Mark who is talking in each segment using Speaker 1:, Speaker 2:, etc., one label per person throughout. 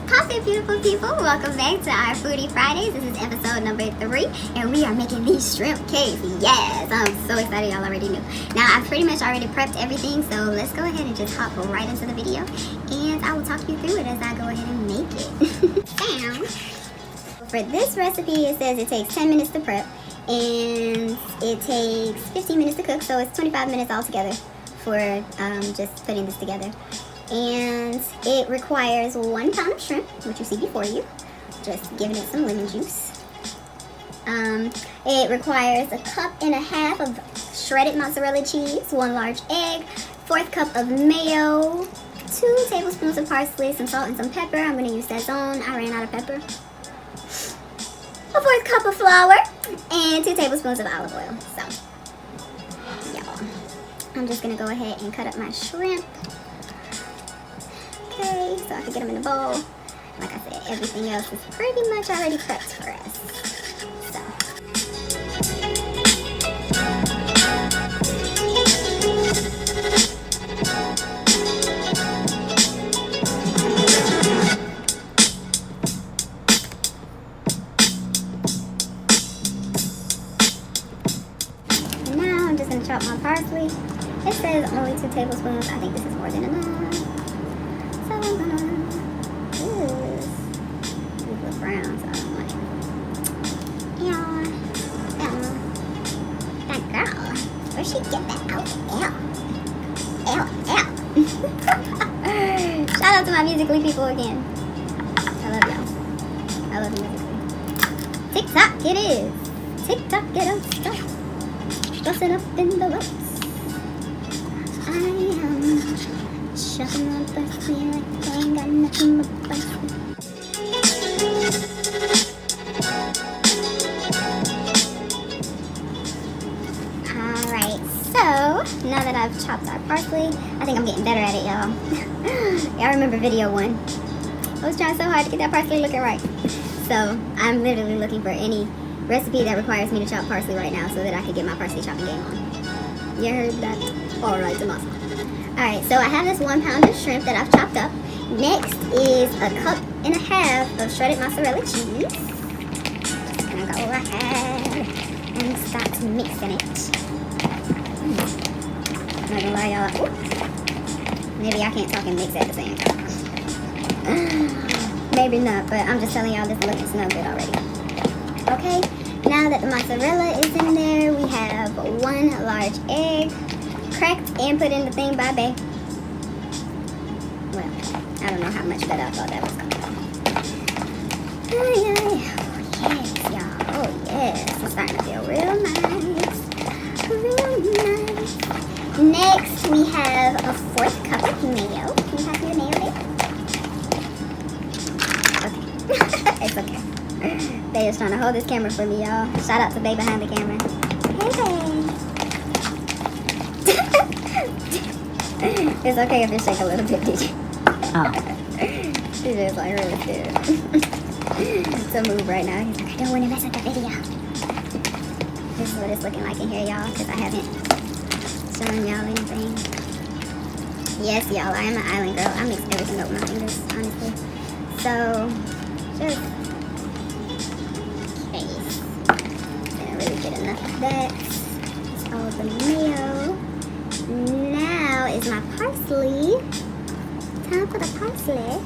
Speaker 1: Poppin' beautiful people, welcome back to our Foodie Fridays. This is episode number 3 and we are making these shrimp cakes. Yes, I'm so excited, y'all already knew. Now I've pretty much already prepped everything, so let's go ahead and just hop right into the video and I will talk you through it as I go ahead and make it. For this recipe, it says it takes 10 minutes to prep and it takes 15 minutes to cook, so it's 25 minutes altogether for just putting this together. And it requires 1 pound of shrimp, which you see before you, just giving it some lemon juice. It requires 1.5 cups of shredded mozzarella cheese, 1 large egg, 1/4 cup of mayo, 2 tablespoons of parsley, some salt and some pepper. I'm going to use Sazon. I ran out of pepper. 1/4 cup of flour and 2 tablespoons of olive oil. So, y'all, I'm just going to go ahead and cut up my shrimp. Okay, so I can get them in a bowl. Like I said, everything else is pretty much already prepped for us. So. And now I'm just going to chop my parsley. It says only 2 tablespoons. I think this is more than enough. So I'm gonna use the brown, so I don't want it. That girl, where'd she get that out? Shout out to my Musically people again. I love y'all. I love you, Musically. TikTok it is. TikTok it up stuff. Busting up in the ropes. I am shoving my pussy like I ain't got nothing but pussy. Alright, so now that I've chopped our parsley, I think I'm getting better at it, y'all. Y'all remember video 1? I was trying so hard to get that parsley looking right. So I'm literally looking for any recipe that requires me to chop parsley right now so that I can get my parsley chopping game on. You heard that? Alright, Tomaso. Alright, so I have this 1 pound of shrimp that I've chopped up. Next is 1.5 cups of shredded mozzarella cheese. Just gonna go ahead and start mixing it. I'm not gonna lie, y'all. Maybe I can't talk and mix at the same time. Maybe not, but I'm just telling y'all this looking smell good already. Okay, now that the mozzarella is in there, we have 1 large egg. Cracked and put in the thing by Bay. Well, I don't know how much better I thought that was going to be. Oh, yes, y'all. Oh, yes. It's starting to feel real nice. Real nice. Next, we have a 1/4 cup of mayo. Can you pass me the mayo, babe? Okay. It's okay. Bay is trying to hold this camera for me, y'all. Shout out to Bay behind the camera. Hey, Bay. It's okay if you shake a little bit, did you?
Speaker 2: Oh.
Speaker 1: She's just like really scared to move right now. He's like, I don't want to mess up the video. This is what it's looking like in here, y'all, because I haven't shown y'all anything. Yes, y'all, I am an island girl. I mix everything up with my fingers, honestly. So, just case. Didn't really get enough of that. It's all the mayo. Now is my parsley. Time for the parsley.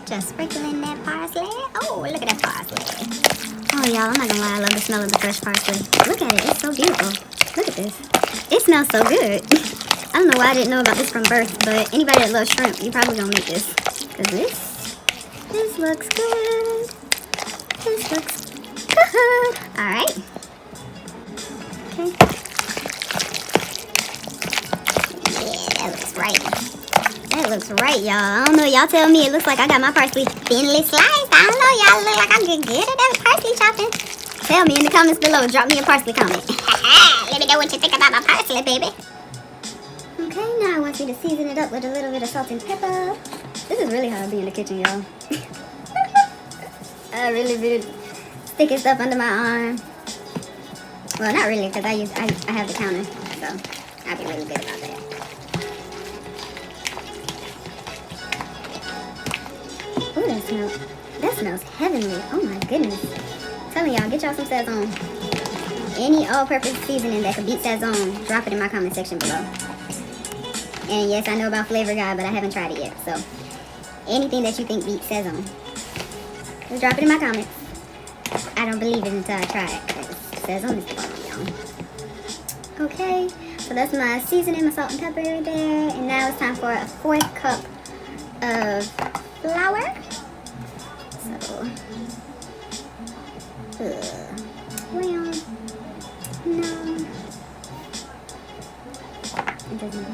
Speaker 1: Just sprinkling that parsley. Oh, look at that parsley. Oh, y'all, I'm not gonna lie. I love the smell of the fresh parsley. Look at it. It's so beautiful. Look at this. It smells so good. I don't know why I didn't know about this from birth, but anybody that loves shrimp, you probably gonna make this. Because this looks good. This looks good. Alright. Okay. Yeah, that looks right. That looks right, y'all. I don't know. Y'all tell me. It looks like I got my parsley thinly sliced. I don't know. Y'all look like I'm good at that parsley chopping. Tell me in the comments below. Drop me a parsley comment. Let me know what you think about my parsley, baby. Okay, now I want you to season it up with a little bit of salt and pepper. This is really hard to be in the kitchen, y'all. I really be sticking stuff under my arm. Well, not really, because I have the counter, so I'll be really good about that. Oh, that smells heavenly. Oh my goodness. I'm telling y'all, get y'all some Sazon. Any all-purpose seasoning that could beat Sazon, drop it in my comment section below. And yes, I know about Flavor Guide, but I haven't tried it yet. So, anything that you think beats Sazon, just drop it in my comments. I don't believe it until I try it. Sazon is the bomb, y'all. Okay, so that's my seasoning, my salt and pepper there. And now it's time for a 4th cup of flour. So, well, no, it doesn't.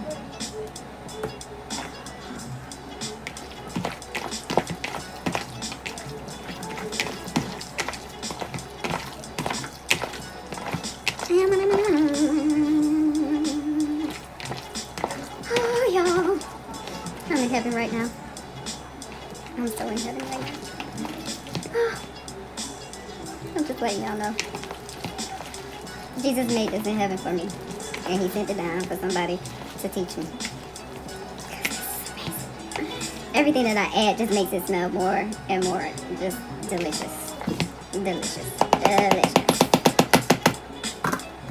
Speaker 1: Oh, y'all, I'm in heaven right now. I'm so in heaven right now. I'm just letting y'all know. Jesus made this in heaven for me. And he sent it down for somebody to teach me. Everything that I add just makes it smell more and more just delicious. Delicious. Delicious.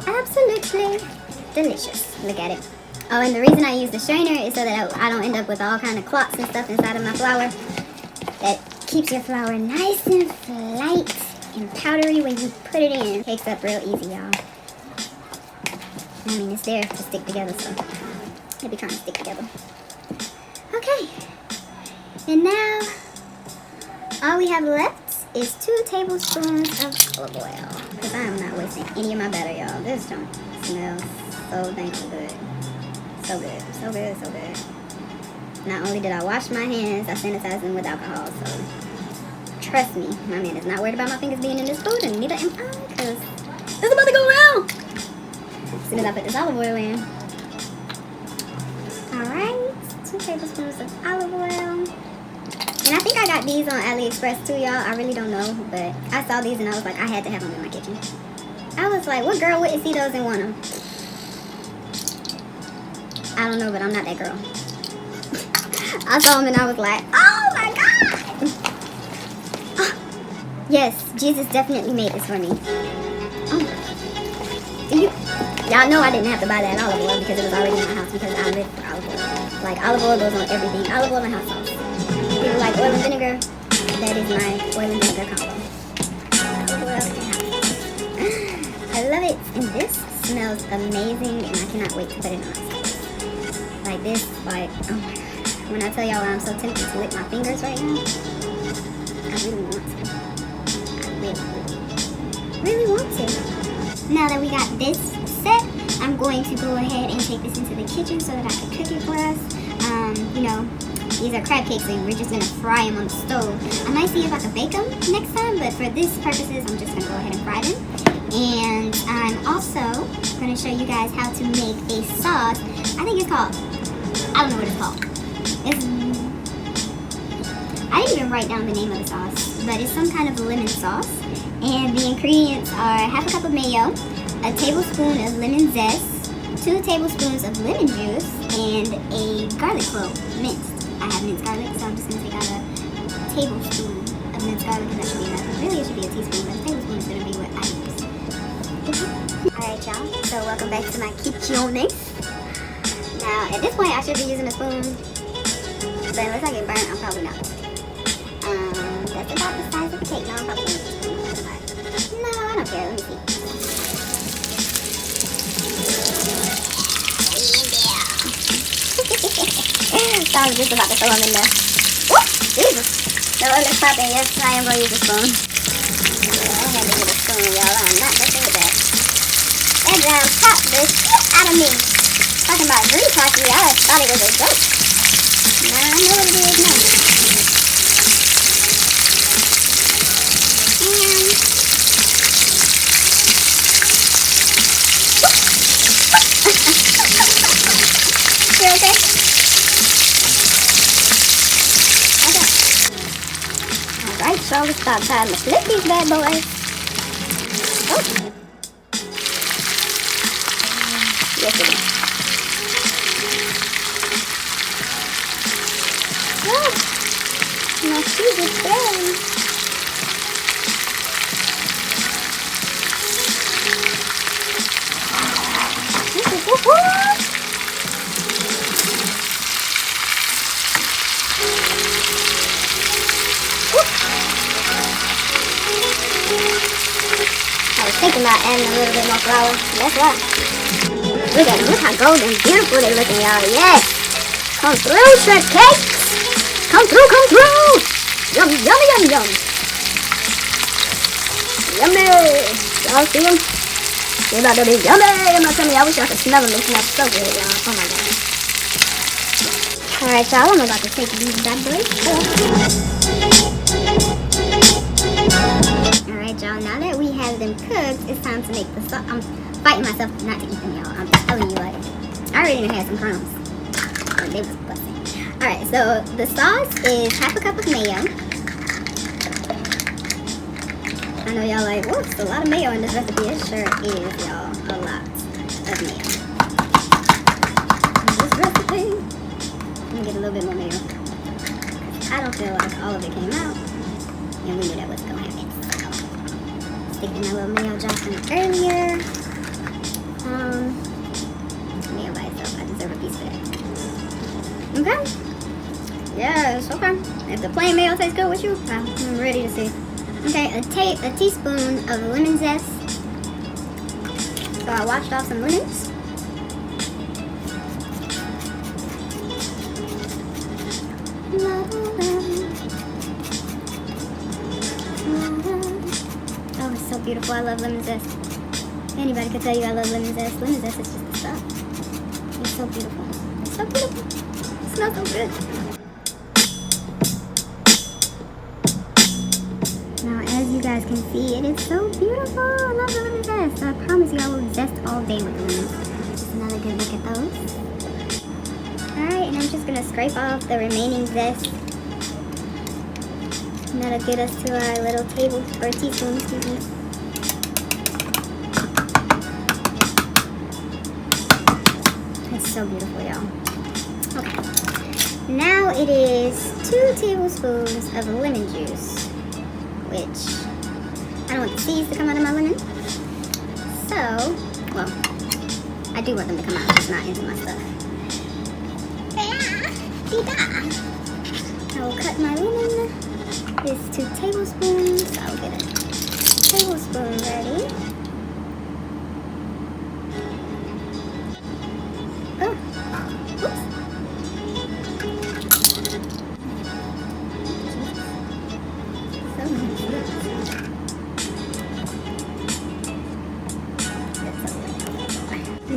Speaker 1: Absolutely delicious. Look at it. Oh, and the reason I use the strainer is so that I don't end up with all kind of clots and stuff inside of my flour. That keeps your flour nice and light and powdery when you put it in. Cakes up real easy, y'all. I mean, it's there to stick together, so they be trying to stick together. Okay. And now, all we have left is 2 tablespoons of olive oil. Because I am not wasting any of my butter, y'all. This don't smell so dang good. So good, so good, so good. Not only did I wash my hands, I sanitized them with alcohol, so trust me, my man is not worried about my fingers being in this food, and neither am I, because it's about to go round. As soon as I put this olive oil in. Alright, 2 tablespoons of olive oil. And I think I got these on AliExpress too, y'all. I really don't know, but I saw these and I was like, I had to have them in my kitchen. I was like, what girl wouldn't see those and want them? I don't know, but I'm not that girl. I saw them and I was like, oh my God! Yes, Jesus definitely made this for me. Oh. Y'all know I didn't have to buy that olive oil because it was already in my house because I live for olive oil. Like, olive oil goes on everything. Olive oil and hot sauce. People like oil and vinegar. That is my oil and vinegar combo. Olive oil and hot sauce. I love it. And this smells amazing and I cannot wait to put it on my salad. Like this, like, oh my God. When I tell y'all I'm so tempted to lick my fingers right now, I really want to. I really want to. Now that we got this set, I'm going to go ahead and take this into the kitchen so that I can cook it for us. You know, these are crab cakes and we're just going to fry them on the stove. I might see if I can bake them next time, but for this purposes, I'm just going to go ahead and fry them. And I'm also going to show you guys how to make a sauce. I think it's called, I don't know what it's called. I didn't even write down the name of the sauce, but it's some kind of lemon sauce. And the ingredients are half a cup of mayo, a tablespoon of lemon zest, 2 tablespoons of lemon juice, and a garlic clove, minced. I have minced garlic, so I'm just going to take out a tablespoon of minced garlic, and that should be enough. Really, it should be a teaspoon, but a tablespoon is going to be what I use. Alright, y'all, so welcome back to my kitchen. Now, at this point, I should be using a spoon, but unless I get burnt, I'm probably not. That's about the size of the cake. No, I'm probably going to use a spoon. No, I don't care. Let me see. So I was just about to throw them in there. Whoop! Jesus! The oil is popping. Yes, I am going to use a spoon. Yeah, I had to get a spoon, y'all. I'm not messing with that. That brown popped the shit out of me. Talking about grease hockey, I thought it was a joke. Now I know what it is now. You okay? Okay. Alright, so it's about time to flip these bad boys. Oh. Yes, it is. Oh. My cheesy spread. I was thinking about adding a little bit more flour. That's why. Look at them. Look how golden and beautiful they're looking, y'all. Yes. Come through, shrimp cakes. Come through, come through. Yum, yummy, yum, yum. Yummy. Y'all see them? They're about to be yummy. I'm not telling you, I wish y'all could smell them. They smell so good, y'all. Oh my God. Alright, y'all. I'm about to take these bad boys. Alright, y'all. Now that we have them cooked, it's time to make the sauce. I'm fighting myself not to eat them, y'all. I'm just telling you, like, I already even had some crumbs. But they was busting. Alright, so the sauce is half a cup of mayo. I know y'all like, whoops, a lot of mayo in this recipe. It sure is, y'all. A lot of mayo. In this recipe, I'm gonna get a little bit more mayo. I don't feel like all of it came out. And we knew that was gonna happen. So, stick in my little mayo jar from earlier. Mayo by itself, I deserve a piece for that. Okay? Yes, okay. If the plain mayo tastes good with you, I'm ready to see. Okay, a teaspoon of lemon zest. So I washed off some lemons. Oh, it's so beautiful. I love lemon zest. Anybody can tell you I love lemon zest. Lemon zest is just the stuff. It's so beautiful. It's so beautiful. It smells so good. Now, as you guys can see, it is so beautiful. I love the lemon zest. I promise you I will zest all day with the lemons. Just another good look at those. Alright, and I'm just going to scrape off the remaining zest. And that'll get us to our little teaspoon, excuse me. It's so beautiful, y'all. Okay. Now it is 2 tablespoons of lemon juice, which I don't want the seeds to come out of my lemon. So, well, I do want them to come out, just not into my stuff. I will cut my lemon. It's 2 tablespoons. I'll get a tablespoon ready. Oh, oops. So many.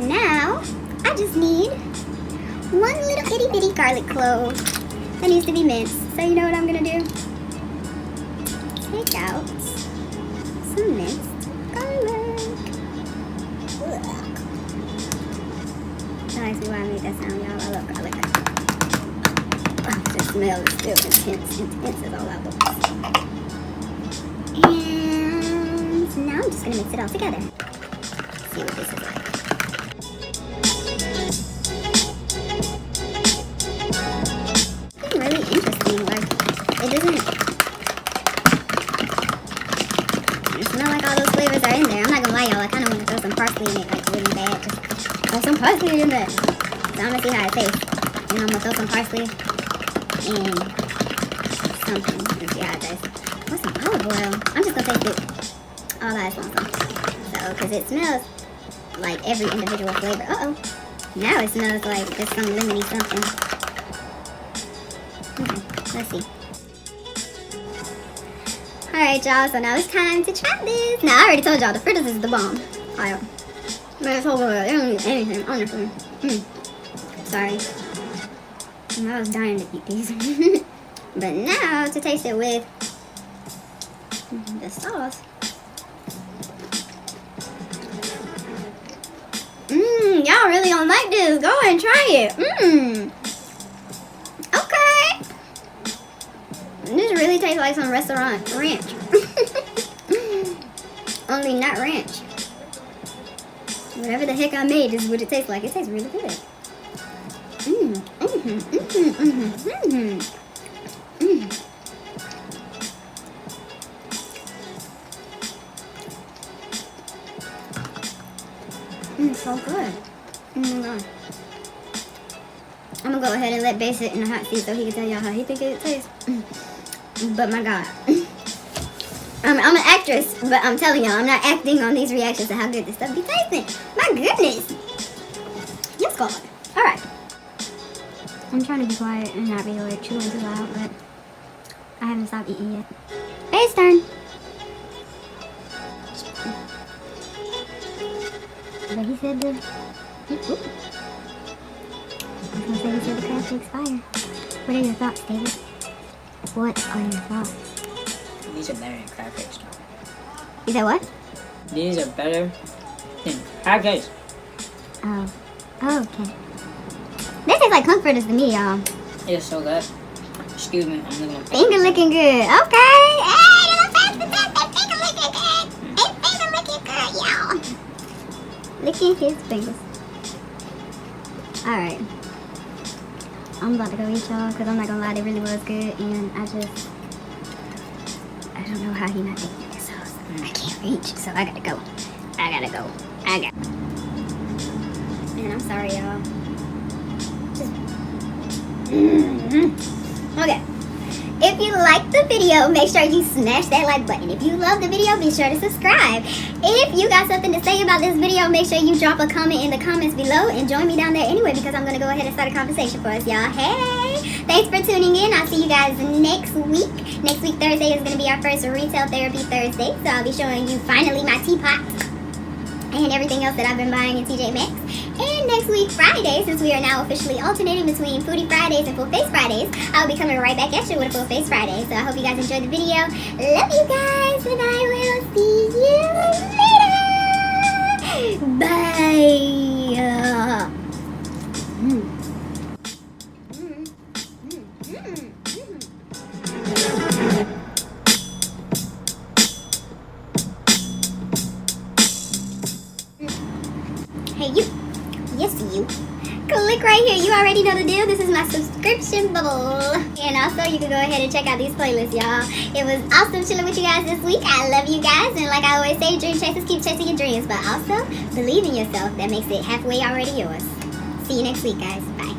Speaker 1: Now, I just need 1 little itty bitty garlic clove that needs to be minced. So you know what I'm gonna do? Take out some minced garlic. Ugh. Don't ask me why I made that sound, y'all. I love garlic. Oh, the smell is still intense. Intense is all out the And now I'm just gonna mix it all together. See what this is like. It's really interesting. Like, it doesn't. Smell like all those flavors are in there. I'm not gonna lie, y'all. I kind of want to throw some parsley in it, like really bad. Just throw some parsley in there. So I'm gonna see how it tastes. And I'm gonna throw some parsley and something and see how it tastes. What's some olive oil? I'm just gonna taste it all I want some. So, because it smells like every individual flavor. Now it smells like there's some lemony something. Okay, let's see. Alright, y'all, so now it's time to try this. Now, I already told y'all, the fritters is the bomb. Alright. But this whole world, they don't need anything, honestly. Sorry. I was dying to eat these. But now, to taste it with the sauce. Y'all really don't like this. Go ahead and try it. Okay. This really tastes like some restaurant ranch. Only not ranch. Whatever the heck I made is what it tastes like. It tastes really good. So good. Oh my god. I'm gonna go ahead and let Bass sit in the hot seat so he can tell y'all how he think it tastes. But my god. I'm an actress, but I'm telling y'all, I'm not acting on these reactions to how good this stuff be tasting. My goodness. Yes, God. Alright. I'm trying to be quiet and not be like chewing too loud, but I haven't stopped eating yet. Bass turn. But he said the... Ooh. I was gonna say he said the crab cake's fire. What are your thoughts, David? What are your thoughts?
Speaker 2: These are better than crab cakes.
Speaker 1: You said what?
Speaker 2: These are better than crab cakes.
Speaker 1: Oh. Oh, okay. This tastes like comforters to me, y'all.
Speaker 2: It's so good. Excuse me, I'm looking at
Speaker 1: Finger licking good. Okay. Hey, little fast and fast. Finger licking good. It's finger licking good, y'all. Licking his fingers. Alright. I'm about to go eat, y'all, because I'm not gonna lie, it really was good, and I don't know how he not taking this sauce. I can't reach, so I gotta go. Man, I'm sorry, y'all. Okay. If you liked the video, make sure you smash that like button. If you love the video, be sure to subscribe. If you got something to say about this video, make sure you drop a comment in the comments below and join me down there anyway, because I'm going to go ahead and start a conversation for us, y'all. Hey! Thanks for tuning in. I'll see you guys next week. Next week, Thursday, is going to be our first Retail Therapy Thursday, so I'll be showing you finally my teapot and everything else that I've been buying in TJ Maxx. And next week, Friday, since we are now officially alternating between Foodie Fridays and Full Face Fridays, I'll be coming right back at you with a Full Face Friday. So I hope you guys enjoyed the video. Love you guys, and I will see you later. Bye. Hey, you. Yes, you. Click right here. You already know the deal. This is my subscription bubble. And also, you can go ahead and check out these playlists, y'all. It was awesome chilling with you guys this week. I love you guys. And like I always say, dream chasers, keep chasing your dreams. But also, believe in yourself. That makes it halfway already yours. See you next week, guys. Bye.